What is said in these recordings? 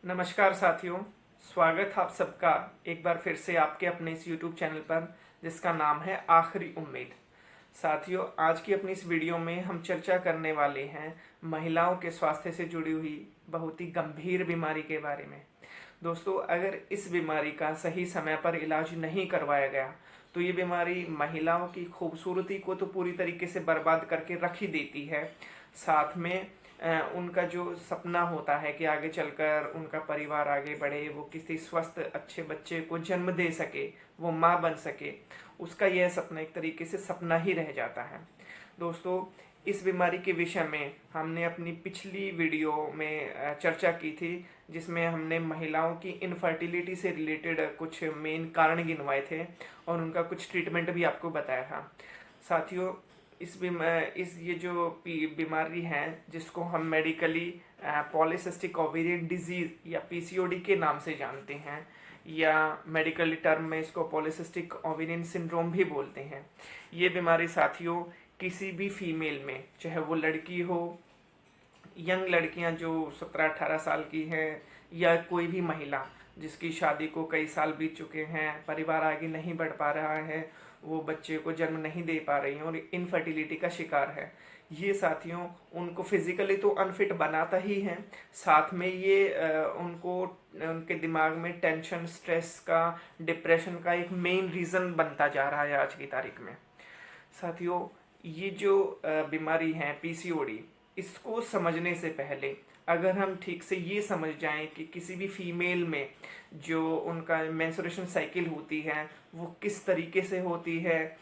नमस्कार साथियों। स्वागत है आप सबका एक बार फिर से आपके अपने इस YouTube चैनल पर जिसका नाम है आखिरी उम्मीद। साथियों, आज की अपनी इस वीडियो में हम चर्चा करने वाले हैं महिलाओं के स्वास्थ्य से जुड़ी हुई बहुत ही गंभीर बीमारी के बारे में। दोस्तों, अगर इस बीमारी का सही समय पर इलाज नहीं करवाया गया तो ये बीमारी महिलाओं की खूबसूरती को तो पूरी तरीके से बर्बाद करके रख ही देती है। साथ में उनका जो सपना होता है कि आगे चलकर उनका परिवार आगे बढ़े, वो किसी स्वस्थ अच्छे बच्चे को जन्म दे सके, वो माँ बन सके, उसका यह सपना एक तरीके से सपना ही रह जाता है। दोस्तों, इस बीमारी के विषय में हमने अपनी पिछली वीडियो में चर्चा की थी, जिसमें हमने महिलाओं की इनफर्टिलिटी से रिलेटेड कुछ मेन कारण गिनवाए थे और उनका कुछ ट्रीटमेंट भी आपको बताया था। साथियों, इस ये जो बीमारी है जिसको हम मेडिकली पॉलीसिस्टिक ओवेरियन डिजीज या पीसीओडी के नाम से जानते हैं, या मेडिकल टर्म में इसको पॉलीसिस्टिक ओवेरियन सिंड्रोम भी बोलते हैं। ये बीमारी साथियों किसी भी फीमेल में, चाहे वो लड़की हो, यंग लड़कियां जो 17-18 साल की हैं, या कोई भी महिला जिसकी शादी को कई साल बीत चुके हैं, परिवार आगे नहीं बढ़ पा रहा है, वो बच्चे को जन्म नहीं दे पा रही हैं और इनफर्टिलिटी का शिकार है, ये साथियों उनको फिजिकली तो अनफिट बनाता ही है। साथ में ये उनको उनके दिमाग में टेंशन, स्ट्रेस का, डिप्रेशन का एक मेन रीज़न बनता जा रहा है आज की तारीख में। साथियों, ये जो बीमारी है पीसीओडी, इसको समझने से पहले अगर हम ठीक से ये समझ जाएं कि किसी भी फीमेल में जो उनका मेंस्ट्रुएशन साइकिल होती है वो किस तरीके से होती है,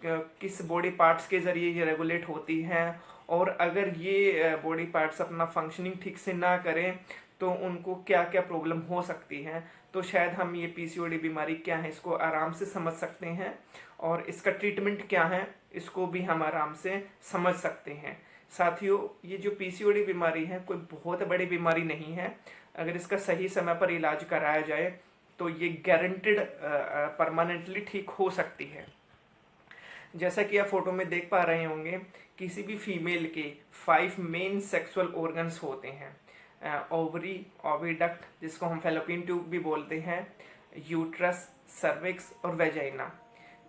किस बॉडी पार्ट्स के ज़रिए ये रेगुलेट होती है, और अगर ये बॉडी पार्ट्स अपना फंक्शनिंग ठीक से ना करें तो उनको क्या क्या प्रॉब्लम हो सकती है, तो शायद हम ये पीसीओडी बीमारी क्या है इसको आराम से समझ सकते हैं, और इसका ट्रीटमेंट क्या है इसको भी हम आराम से समझ सकते हैं। साथियों, ये जो पीसीओडी बीमारी है कोई बहुत बड़ी बीमारी नहीं है। अगर इसका सही समय पर इलाज कराया जाए तो ये गारंटेड परमानेंटली ठीक हो सकती है। जैसा कि आप फोटो में देख पा रहे होंगे, किसी भी फीमेल के 5 मेन सेक्सुअल ऑर्गन्स होते हैं। ओवरी, ओविडक्ट जिसको हम फैलोपियन ट्यूब भी बोलते हैं, यूट्रस, सर्विक्स और वेजाइना।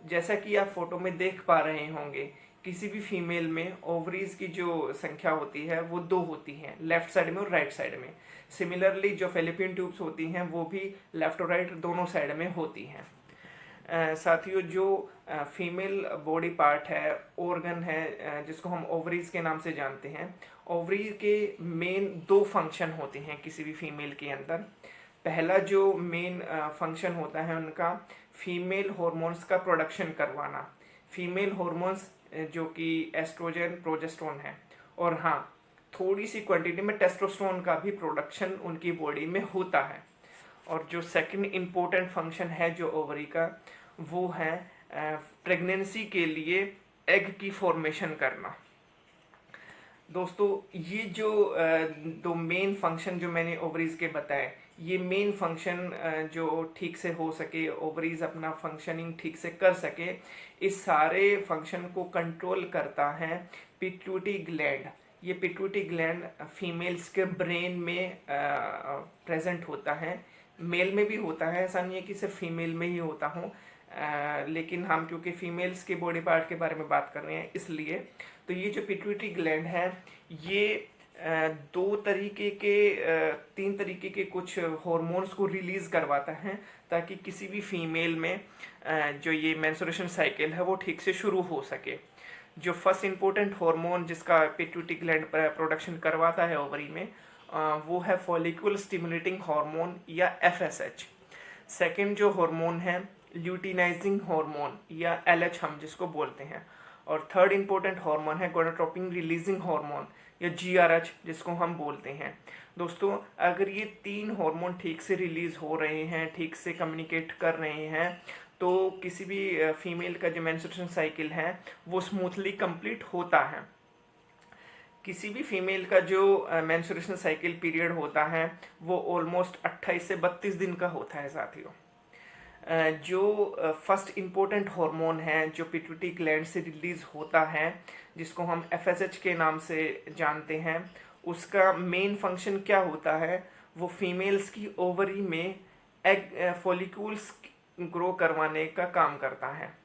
जैसा कि आप फोटो में देख पा रहे होंगे, किसी भी फीमेल में ओवरीज की जो संख्या होती है वो 2 होती हैं, लेफ्ट साइड में और राइट साइड में। सिमिलरली जो फैलोपियन ट्यूब्स होती हैं वो भी लेफ्ट और राइट दोनों साइड में होती हैं। साथियों, जो फीमेल बॉडी पार्ट है, ऑर्गन है, जिसको हम ओवरीज के नाम से जानते हैं, ओवरीज के मेन 2 फंक्शन होते हैं किसी भी फीमेल के अंदर। पहला जो मेन फंक्शन होता है उनका, फीमेल हॉर्मोन्स का प्रोडक्शन करवाना। फीमेल हॉर्मोन्स जो कि एस्ट्रोजन, प्रोजेस्टेरोन है, और हाँ, थोड़ी सी क्वांटिटी में टेस्टोस्टेरोन का भी प्रोडक्शन उनकी बॉडी में होता है। और जो सेकंड इम्पोर्टेंट फंक्शन है जो ओवरी का, वो है प्रेगनेंसी के लिए एग की फॉर्मेशन करना। दोस्तों, ये जो 2 मेन फंक्शन जो मैंने ओवरीज के बताए, ये मेन फंक्शन जो ठीक से हो सके, ओवरीज अपना फंक्शनिंग ठीक से कर सके, इस सारे फंक्शन को कंट्रोल करता है पिट्यूटरी ग्लैंड। ये पिट्यूटरी ग्लैंड फीमेल्स के ब्रेन में प्रेजेंट होता है। मेल में भी होता है, ऐसा नहीं है कि सिर्फ फीमेल में ही होता हो, लेकिन हम क्योंकि फीमेल्स के बॉडी पार्ट के बारे में बात कर रहे हैं इसलिए। तो ये जो पिट्यूटरी ग्लैंड है, ये 3 तरीके के कुछ हॉर्मोन्स को रिलीज करवाता है, ताकि किसी भी फीमेल में जो ये मेंस्ट्रुएशन साइकिल है वो ठीक से शुरू हो सके। जो फर्स्ट इम्पोर्टेंट हार्मोन जिसका पिट्यूटरी ग्लैंड प्रोडक्शन करवाता है ओवरी में, वो है फॉलिकुल स्टिमुलेटिंग हार्मोन या एफएसएच। सेकंड जो हार्मोन है, ल्यूटिनाइजिंग हार्मोन या एलएच हम जिसको बोलते हैं। और थर्ड इम्पोर्टेंट हार्मोन है गोनाडोट्रोपिन रिलीजिंग हार्मोन या जीआरएच जिसको हम बोलते हैं। दोस्तों, अगर ये 3 हार्मोन ठीक से रिलीज हो रहे हैं, ठीक से कम्युनिकेट कर रहे हैं, तो किसी भी फीमेल का जो मेंस्ट्रुएशन साइकिल है वो स्मूथली कंप्लीट होता है। किसी भी फीमेल का जो मेंस्ट्रुएशन साइकिल पीरियड होता है वो ऑलमोस्ट 28 से 32 दिन का होता है। साथियों, जो फर्स्ट इम्पोर्टेंट हार्मोन है जो पिट्यूटरी ग्लैंड से रिलीज होता है, जिसको हम एफएसएच के नाम से जानते हैं, उसका मेन फंक्शन क्या होता है, वो फीमेल्स की ओवरी में एग फॉलिक्यूल्स ग्रो करवाने का काम करता है।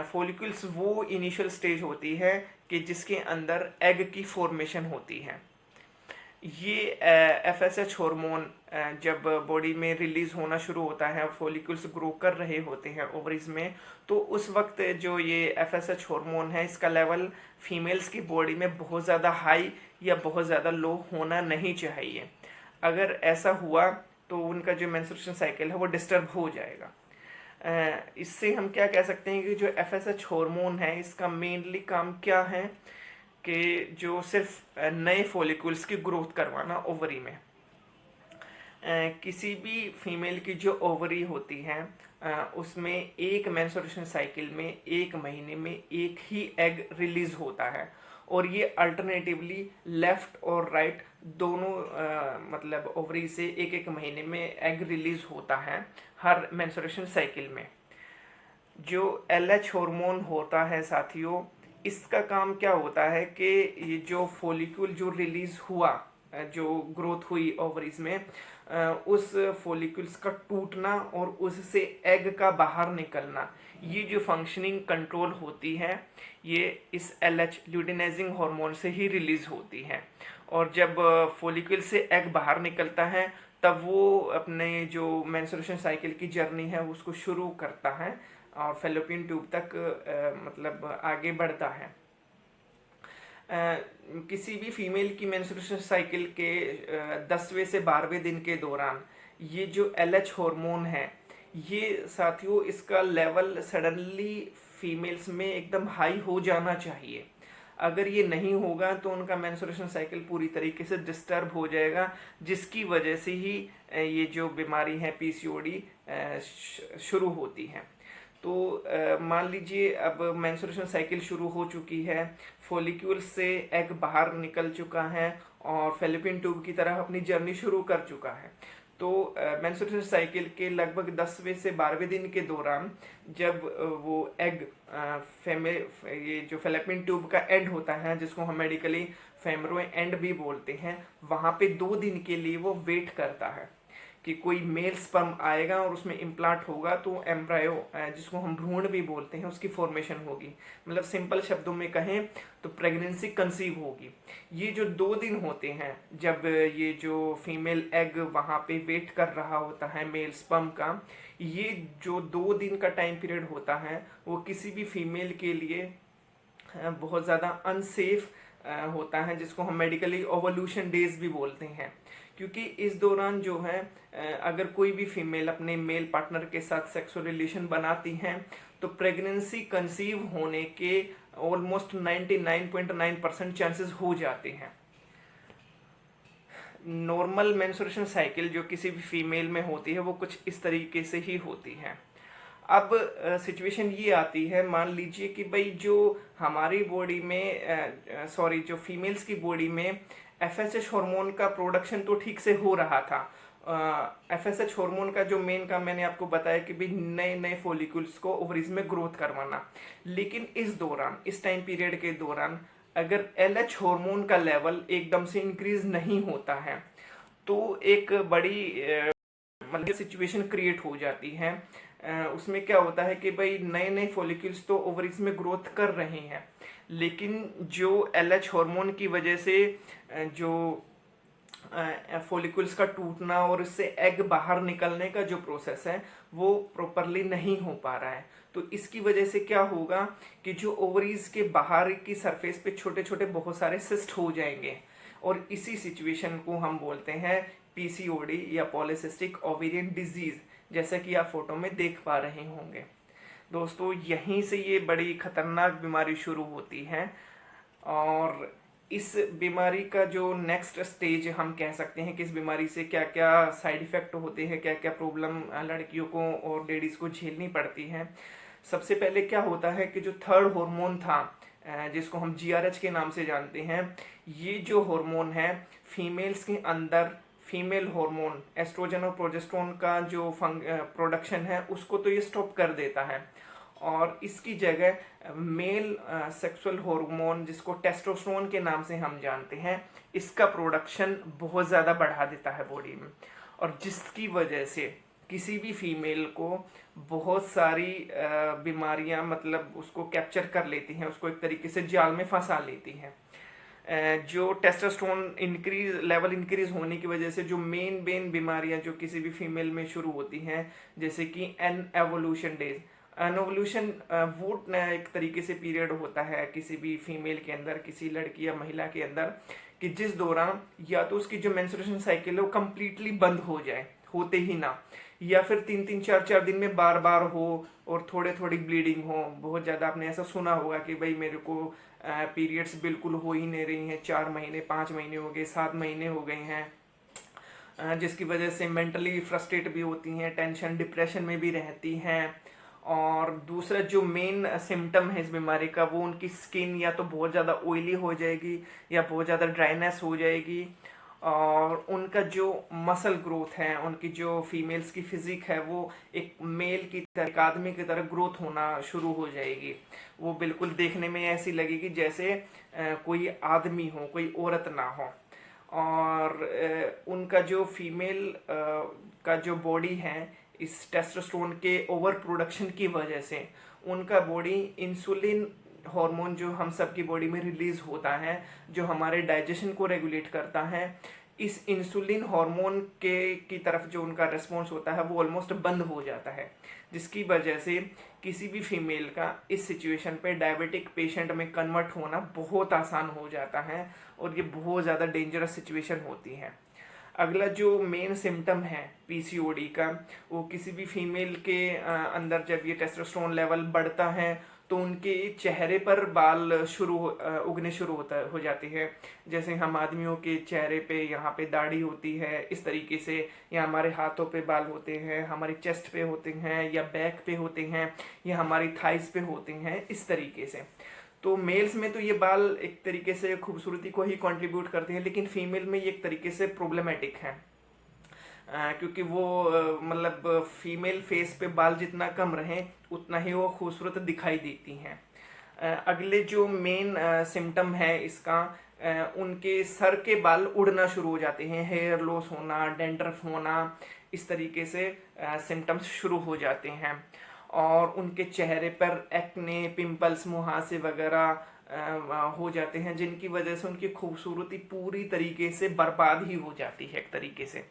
फॉलिक्यूल्स वो इनिशियल स्टेज होती है कि जिसके अंदर एग की फॉर्मेशन होती है। ये एफएसएच हार्मोन जब बॉडी में रिलीज होना शुरू होता है, फॉलिक्यूल्स ग्रो कर रहे होते हैं ओवरीज में, तो उस वक्त जो ये एफएसएच हार्मोन है इसका लेवल फीमेल्स की बॉडी में बहुत ज़्यादा हाई या बहुत ज़्यादा लो होना नहीं चाहिए। अगर ऐसा हुआ तो उनका जो मेंस्ट्रुएशन साइकिल है वो डिस्टर्ब हो जाएगा। इससे हम क्या कह सकते हैं कि जो एफएसएच हार्मोन है इसका मेनली काम क्या है कि जो सिर्फ नए फॉलिक्यूल्स की ग्रोथ करवाना ओवरी में। किसी भी फीमेल की जो ओवरी होती है उसमें एक मेंस्ट्रुएशन साइकिल में एक महीने में एक ही एग रिलीज होता है, और ये अल्टरनेटिवली लेफ्ट और राइट दोनों मतलब ओवरी से एक एक महीने में एग रिलीज होता है हर मेंस्ट्रुएशन साइकिल में। जो एलएच हार्मोन होता है साथियों, इसका काम क्या होता है कि ये जो फॉलिक्यूल जो रिलीज हुआ, जो ग्रोथ हुई ओवरीज में, उस फॉलिक्यूल्स का टूटना और उससे एग का बाहर निकलना, ये जो फंक्शनिंग कंट्रोल होती है ये इस एलएच ल्यूटिनाइजिंग हार्मोन से ही रिलीज होती है। और जब फॉलिक्यूल से एग बाहर निकलता है तब वो अपने जो मेंस्ट्रुएशन साइकिल की जर्नी है उसको शुरू करता है और फैलोपियन ट्यूब तक मतलब आगे बढ़ता है। किसी भी फीमेल की मेंस्ट्रुएशन साइकिल के 10वें से 12वें दिन के दौरान ये जो एलएच हार्मोन है, ये साथियों इसका लेवल सडनली फीमेल्स में एकदम हाई हो जाना चाहिए। अगर ये नहीं होगा तो उनका मेंस्ट्रुएशन साइकिल पूरी तरीके से डिस्टर्ब हो जाएगा, जिसकी वजह से ही ये जो बीमारी है पीसीओडी शुरू होती है। तो मान लीजिए अब मेंस्ट्रुएशन साइकिल शुरू हो चुकी है, फॉलिक्यूल से एग बाहर निकल चुका है और फैलोपियन ट्यूब की तरह अपनी जर्नी शुरू कर चुका है। तो मेंस्ट्रुएशन साइकिल के लगभग 10वें से 12वें दिन के दौरान जब वो एग ये जो फैलोपियन ट्यूब का एंड होता है, जिसको हम मेडिकली फेमरो एंड भी बोलते हैं, वहाँ पे 2 दिन के लिए वो वेट करता है कि कोई मेल स्पर्म आएगा और उसमें इम्प्लांट होगा तो एम्ब्रायो, जिसको हम भ्रूण भी बोलते हैं, उसकी फॉर्मेशन होगी। मतलब सिंपल शब्दों में कहें तो प्रेगनेंसी कंसीव होगी। ये जो 2 दिन होते हैं जब ये जो फीमेल एग वहाँ पे वेट कर रहा होता है मेल स्पर्म का, ये जो 2 दिन का टाइम पीरियड होता है वो किसी भी फीमेल के लिए बहुत ज़्यादा अनसेफ होता है, जिसको हम मेडिकली ओवल्यूशन डेज भी बोलते हैं। क्योंकि इस दौरान जो है अगर कोई भी फीमेल अपने मेल पार्टनर के साथ सेक्सुअल रिलेशन बनाती हैं तो प्रेगनेंसी कंसीव होने के ऑलमोस्ट 99.9% चांसेस हो जाते हैं। नॉर्मल मेंस्ट्रुएशन साइकिल जो किसी भी फीमेल में होती है वो कुछ इस तरीके से ही होती है। अब सिचुएशन ये आती है, मान लीजिए कि भाई जो हमारी बॉडी में जो फीमेल्स की बॉडी में एफएसएच हार्मोन का प्रोडक्शन तो ठीक से हो रहा था। एफएसएच हार्मोन का जो मेन काम मैंने आपको बताया कि भाई नए नए फॉलिक्यूल्स को ओवरीज में ग्रोथ करवाना, लेकिन इस दौरान, इस टाइम पीरियड के दौरान अगर एलएच हार्मोन का लेवल एकदम से इंक्रीज नहीं होता है तो एक बड़ी मतलब सिचुएशन क्रिएट हो जाती है। उसमें क्या होता है कि भाई नए नए फॉलिक्यूल्स तो ओवरीज में ग्रोथ कर रहे हैं, लेकिन जो एलएच हार्मोन की वजह से जो फॉलिक्यूल्स का टूटना और उससे एग बाहर निकलने का जो प्रोसेस है वो प्रॉपरली नहीं हो पा रहा है। तो इसकी वजह से क्या होगा कि जो ओवरीज के बाहर की सरफेस पे छोटे छोटे बहुत सारे सिस्ट हो जाएंगे, और इसी सिचुएशन को हम बोलते हैं पीसीओडी या पॉलीसिस्टिक ओवेरियन डिजीज, जैसा कि आप फोटो में देख पा रहे होंगे। दोस्तों यहीं से ये बड़ी खतरनाक बीमारी शुरू होती है, और इस बीमारी का जो नेक्स्ट स्टेज हम कह सकते हैं कि इस बीमारी से क्या क्या साइड इफ़ेक्ट होते हैं, क्या क्या प्रॉब्लम लड़कियों को और लेडीज़ को झेलनी पड़ती है। सबसे पहले क्या होता है कि जो थर्ड हार्मोन था जिसको हम जीआरएच के नाम से जानते हैं, ये जो हार्मोन है फीमेल्स के अंदर फीमेल हार्मोन एस्ट्रोजन और प्रोजेस्टेरोन का जो प्रोडक्शन है उसको तो ये स्टॉप कर देता है, और इसकी जगह मेल सेक्सुअल हार्मोन जिसको टेस्टोस्टेरोन के नाम से हम जानते हैं, इसका प्रोडक्शन बहुत ज़्यादा बढ़ा देता है बॉडी में, और जिसकी वजह से किसी भी फीमेल को बहुत सारी बीमारियां मतलब उसको कैप्चर कर लेती हैं, उसको एक तरीके से जाल में फंसा लेती हैं। जो टेस्टोस्टेरोन लेवल इंक्रीज होने की वजह से जो मेन बीमारियां जो किसी भी फीमेल में शुरू होती हैं, जैसे कि एनवोल्यूशन डेज। एनवोल्यूशन वो एक तरीके से पीरियड होता है किसी भी फीमेल के अंदर, किसी लड़की या महिला के अंदर, कि जिस दौरान या तो उसकी जो मेंस्ट्रुएशन साइकिल है वो कम्प्लीटली बंद हो जाए, होते ही ना, या फिर 3-3, 4-4 दिन में बार बार हो और थोड़े थोड़ी ब्लीडिंग हो। बहुत ज़्यादा आपने ऐसा सुना होगा कि भाई मेरे को पीरियड्स बिल्कुल हो ही नहीं रही हैं, 4 महीने 5 महीने हो गए, 7 महीने हो गए हैं, जिसकी वजह से मेंटली फ्रस्ट्रेट भी होती हैं, टेंशन डिप्रेशन में भी रहती हैं। और दूसरा जो मेन सिम्टम है इस बीमारी का, वो उनकी स्किन या तो बहुत ज़्यादा ऑयली हो जाएगी या बहुत ज़्यादा ड्राइनेस हो जाएगी, और उनका जो मसल ग्रोथ है, उनकी जो फीमेल्स की फिजिक है, वो एक मेल की तरह, एक आदमी की तरह ग्रोथ होना शुरू हो जाएगी। वो बिल्कुल देखने में ऐसी लगेगी जैसे कोई आदमी हो, कोई औरत ना हो। और उनका जो फीमेल का जो बॉडी है, इस टेस्टोस्टेरोन के ओवर प्रोडक्शन की वजह से उनका बॉडी इंसुलिन हार्मोन जो हम सब की बॉडी में रिलीज होता है, जो हमारे डाइजेशन को रेगुलेट करता है, इस इंसुलिन हार्मोन के की तरफ जो उनका रिस्पॉन्स होता है वो ऑलमोस्ट बंद हो जाता है, जिसकी वजह से किसी भी फीमेल का इस सिचुएशन पे डायबिटिक पेशेंट में कन्वर्ट होना बहुत आसान हो जाता है, और ये बहुत ज़्यादा डेंजरस सिचुएशन होती है। अगला जो मेन सिम्टम है पीसीओडी का, वो किसी भी फीमेल के अंदर जब ये टेस्टोस्टेरोन लेवल बढ़ता है तो उनके चेहरे पर बाल उगने शुरू हो जाती है। जैसे हम आदमियों के चेहरे पे यहाँ पे दाढ़ी होती है, इस तरीके से, या हमारे हाथों पे बाल होते हैं, हमारी चेस्ट पे होते हैं, या बैक पे होते हैं, या हमारी थाइस पे होते हैं, इस तरीके से। तो मेल्स में तो ये बाल एक तरीके से खूबसूरती को ही कंट्रीब्यूट करते हैं, लेकिन फीमेल में ये एक तरीके से प्रॉब्लमेटिक है, क्योंकि वो मतलब फीमेल फेस पे बाल जितना कम रहे उतना ही वो खूबसूरत दिखाई देती हैं। अगले जो मेन सिम्टम है इसका, उनके सर के बाल उड़ना शुरू हो जाते हैं, हेयर लॉस होना, डैंड्रफ होना, इस तरीके से सिम्टम्स शुरू हो जाते हैं। और उनके चेहरे पर एक्ने, पिंपल्स, मुहासे वगैरह हो जाते हैं, जिनकी वजह से उनकी खूबसूरती पूरी तरीके से बर्बाद ही हो जाती है एक तरीके से।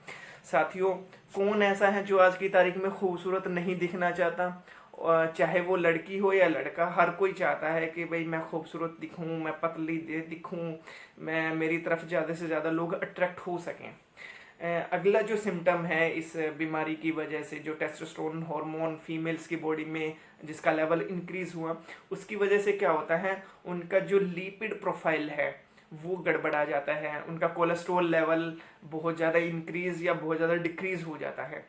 साथियों, कौन ऐसा है जो आज की तारीख में खूबसूरत नहीं दिखना चाहता? चाहे वो लड़की हो या लड़का, हर कोई चाहता है कि भाई मैं खूबसूरत दिखूं, मैं पतली दिखूं, मैं मेरी तरफ ज़्यादा से ज़्यादा लोग अट्रैक्ट हो सकें। अगला जो सिम्टम है इस बीमारी की वजह से, जो टेस्टोस्टेरोन हार्मोन फीमेल्स की बॉडी में जिसका लेवल इंक्रीज हुआ, उसकी वजह से क्या होता है, उनका जो लिपिड प्रोफाइल है वो गड़बड़ा जाता है, उनका कोलेस्ट्रॉल लेवल बहुत ज़्यादा इंक्रीज या बहुत ज़्यादा डिक्रीज हो जाता है।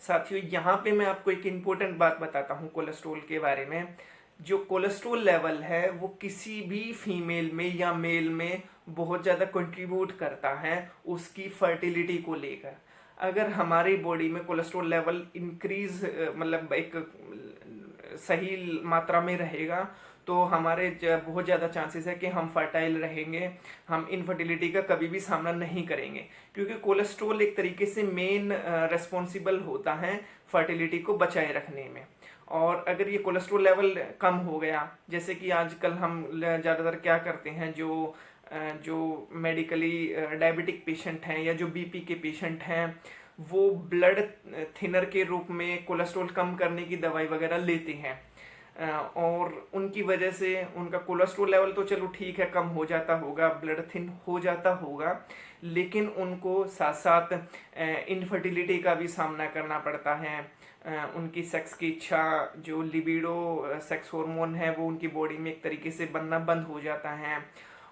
साथियों, यहाँ पे मैं आपको एक इम्पोर्टेंट बात बताता हूँ कोलेस्ट्रॉल के बारे में। जो कोलेस्ट्रॉल लेवल है वो किसी भी फीमेल में या मेल में बहुत ज़्यादा कंट्रीब्यूट करता है उसकी फर्टिलिटी को लेकर। अगर हमारी बॉडी में कोलेस्ट्रॉल लेवल इंक्रीज मतलब एक सही मात्रा में रहेगा तो हमारे बहुत ज़्यादा चांसेस है कि हम फर्टाइल रहेंगे, हम इनफर्टिलिटी का कभी भी सामना नहीं करेंगे, क्योंकि कोलेस्ट्रॉल एक तरीके से मेन रेस्पॉन्सिबल होता है फर्टिलिटी को बचाए रखने में। और अगर ये कोलेस्ट्रॉल लेवल कम हो गया, जैसे कि आजकल हम ज़्यादातर क्या करते हैं, जो मेडिकली डायबिटिक पेशेंट हैं या जो बीपी के पेशेंट हैं, वो ब्लड थिनर के रूप में कोलेस्ट्रॉल कम करने की दवाई वगैरह लेते हैं, और उनकी वजह से उनका कोलेस्ट्रॉल लेवल तो चलो ठीक है कम हो जाता होगा, ब्लड थिन हो जाता होगा, लेकिन उनको साथ साथ इनफर्टिलिटी का भी सामना करना पड़ता है। उनकी सेक्स की इच्छा, जो लिबिडो सेक्स हार्मोन है, वो उनकी बॉडी में एक तरीके से बनना बंद हो जाता है,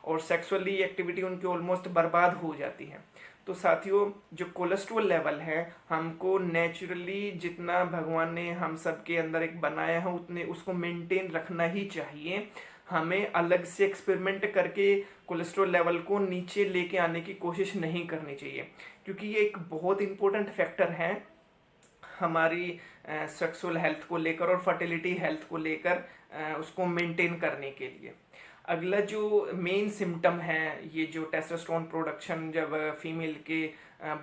और सेक्सुअली एक्टिविटी उनकी ऑलमोस्ट बर्बाद हो जाती है। तो साथियों, जो कोलेस्ट्रॉल लेवल है, हमको नेचुरली जितना भगवान ने हम सब के अंदर एक बनाया है उतने उसको मेंटेन रखना ही चाहिए। हमें अलग से एक्सपेरिमेंट करके कोलेस्ट्रॉल लेवल को नीचे लेके आने की कोशिश नहीं करनी चाहिए, क्योंकि ये एक बहुत इंपॉर्टेंट फैक्टर है हमारी सेक्सुअल हेल्थ को लेकर और फर्टिलिटी हेल्थ को लेकर उसको मेंटेन करने के लिए। अगला जो मेन सिम्टम है, ये जो टेस्टोस्टेरोन प्रोडक्शन जब फीमेल के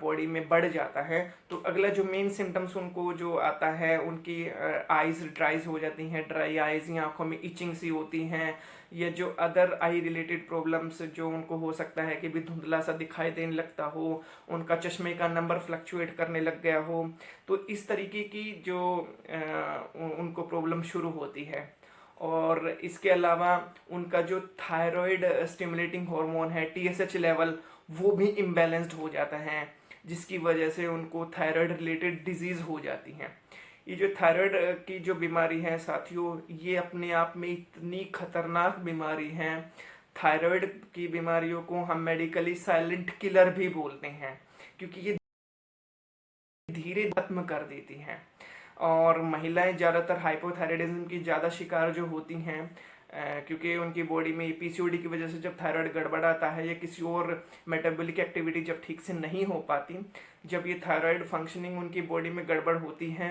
बॉडी में बढ़ जाता है, तो अगला जो मेन सिम्टम्स उनको जो आता है, उनकी आईज ड्राइज हो जाती हैं, ड्राई आईज, या आंखों में इचिंग सी होती हैं, या जो अदर आई रिलेटेड प्रॉब्लम्स जो उनको हो सकता है कि भी धुंधला सा दिखाई देने लगता हो, उनका चश्मे का नंबर फ्लक्चुएट करने लग गया हो, तो इस तरीके की जो उनको प्रॉब्लम शुरू होती है। और इसके अलावा उनका जो थायराइड स्टिमुलेटिंग हार्मोन है TSH लेवल, वो भी इम्बैलेंस्ड हो जाता है, जिसकी वजह से उनको थायराइड रिलेटेड डिजीज हो जाती हैं। ये जो थायराइड की जो बीमारी है साथियों, ये अपने आप में इतनी खतरनाक बीमारी है। थायराइड की बीमारियों को हम मेडिकली साइलेंट किलर भी बोलते हैं, क्योंकि ये धीरे खत्म कर देती हैं। और महिलाएं ज़्यादातर हाइपोथायराइडिज्म की ज़्यादा शिकार जो होती हैं, क्योंकि उनकी बॉडी में PCOD की वजह से जब थायराइड गड़बड़ाता है या किसी और मेटाबॉलिक एक्टिविटी जब ठीक से नहीं हो पाती, जब ये थायराइड फंक्शनिंग उनकी बॉडी में गड़बड़ होती है,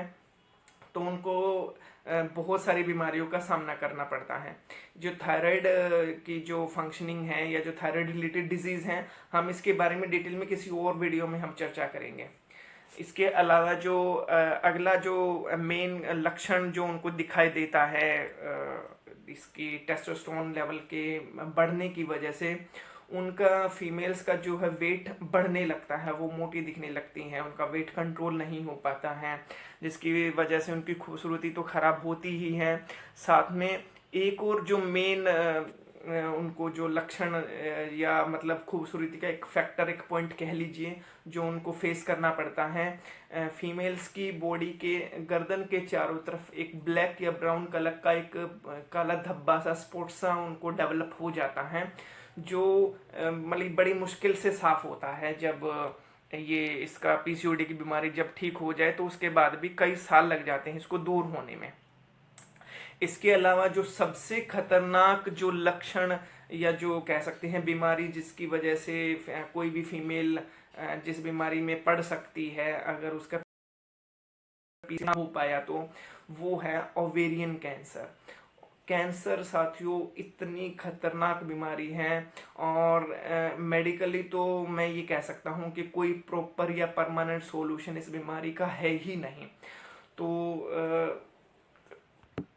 तो उनको बहुत सारी बीमारियों का सामना करना पड़ता है। जो थायराइड की जो फंक्शनिंग है या जो थायराइड रिलेटेड डिजीज़ हैं, हम इसके बारे में डिटेल में किसी और वीडियो में हम चर्चा करेंगे। इसके अलावा जो अगला जो मेन लक्षण जो उनको दिखाई देता है इसकी टेस्टोस्टेरोन लेवल के बढ़ने की वजह से, उनका फीमेल्स का जो है वेट बढ़ने लगता है, वो मोटी दिखने लगती हैं, उनका वेट कंट्रोल नहीं हो पाता है, जिसकी वजह से उनकी खूबसूरती तो ख़राब होती ही है। साथ में एक और जो मेन उनको जो लक्षण या मतलब खूबसूरती का एक फैक्टर, एक पॉइंट कह लीजिए, जो उनको फेस करना पड़ता है, फीमेल्स की बॉडी के गर्दन के चारों तरफ एक ब्लैक या ब्राउन कलर का एक काला धब्बा सा स्पॉट सा उनको डेवलप हो जाता है, जो मतलब बड़ी मुश्किल से साफ होता है। जब ये इसका PCOD की बीमारी जब ठीक हो जाए, तो उसके बाद भी कई साल लग जाते हैं इसको दूर होने में। इसके अलावा जो सबसे खतरनाक जो लक्षण या जो कह सकते हैं बीमारी जिसकी वजह से कोई भी फीमेल जिस बीमारी में पड़ सकती है अगर उसका ना हो पाया, तो वो है ओवेरियन कैंसर। कैंसर साथियों इतनी खतरनाक बीमारी है, और मेडिकली तो मैं ये कह सकता हूँ कि कोई प्रॉपर या परमानेंट सॉल्यूशन इस बीमारी का है ही नहीं। तो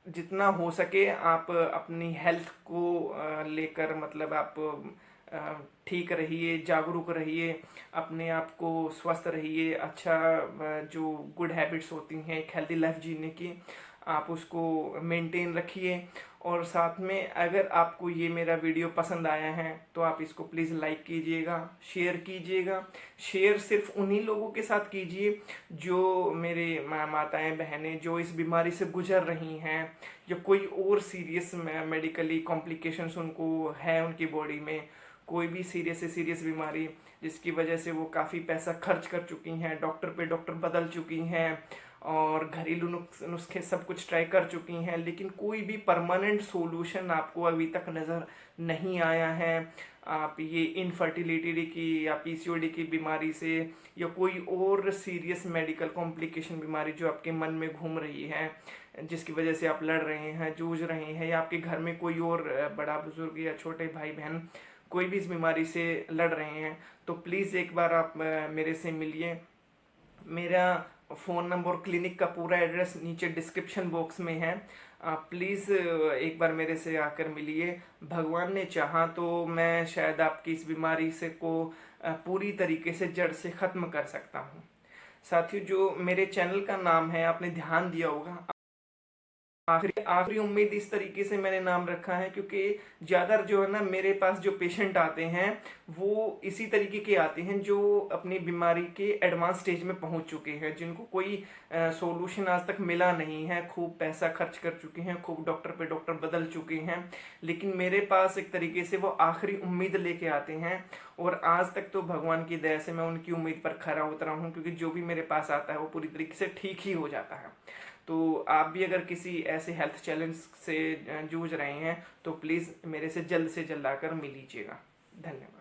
जितना हो सके आप अपनी हेल्थ को लेकर मतलब आप ठीक रहिए, जागरूक रहिए, अपने आप को स्वस्थ रहिए। अच्छा जो गुड हैबिट्स होती हैं एक हेल्दी लाइफ जीने की, आप उसको मेंटेन रखिए। और साथ में अगर आपको ये मेरा वीडियो पसंद आया है तो आप इसको प्लीज़ लाइक कीजिएगा, शेयर कीजिएगा। शेयर सिर्फ उन्हीं लोगों के साथ कीजिए जो मेरे माताएं बहनें जो इस बीमारी से गुजर रही हैं, या कोई और सीरियस मेडिकली कॉम्प्लिकेशंस उनको है उनकी बॉडी में, कोई भी सीरियस से सीरियस बीमारी जिसकी वजह से वो काफ़ी पैसा खर्च कर चुकी हैं, डॉक्टर पे डॉक्टर बदल चुकी हैं, और घरेलू नुस्खे सब कुछ ट्राई कर चुकी हैं, लेकिन कोई भी परमानेंट सॉल्यूशन आपको अभी तक नज़र नहीं आया है। आप ये इनफर्टिलिटी की या PCOD की बीमारी से या कोई और सीरियस मेडिकल कॉम्प्लिकेशन बीमारी जो आपके मन में घूम रही है, जिसकी वजह से आप लड़ रहे हैं, जूझ रहे हैं, या आपके घर में कोई और बड़ा बुजुर्ग या छोटे भाई बहन कोई भी इस बीमारी से लड़ रहे हैं, तो प्लीज़ एक बार आप मेरे से मिलिए। मेरा फ़ोन नंबर और क्लिनिक का पूरा एड्रेस नीचे डिस्क्रिप्शन बॉक्स में है। आप प्लीज़ एक बार मेरे से आकर मिलिए। भगवान ने चाहा तो मैं शायद आपकी इस बीमारी से को पूरी तरीके से जड़ से ख़त्म कर सकता हूँ। साथियों, जो मेरे चैनल का नाम है आपने ध्यान दिया होगा, आखिरी उम्मीद इस तरीके से मैंने नाम रखा है क्योंकि ज़्यादा जो है ना मेरे पास जो पेशेंट आते हैं वो इसी तरीके के आते हैं जो अपनी बीमारी के एडवांस स्टेज में पहुंच चुके हैं, जिनको कोई सॉल्यूशन आज तक मिला नहीं है, खूब पैसा खर्च कर चुके हैं, खूब डॉक्टर पे डॉक्टर बदल चुके हैं, लेकिन मेरे पास एक तरीके से वो आखिरी उम्मीद लेके आते हैं। और आज तक तो भगवान की दया से मैं उनकी उम्मीद पर खरा उतरा हूँ, क्योंकि जो भी मेरे पास आता है वो पूरी तरीके से ठीक ही हो जाता है। तो आप भी अगर किसी ऐसे हेल्थ चैलेंज से जूझ रहे हैं तो प्लीज़ मेरे से जल्द आकर मिल लीजिएगा। धन्यवाद।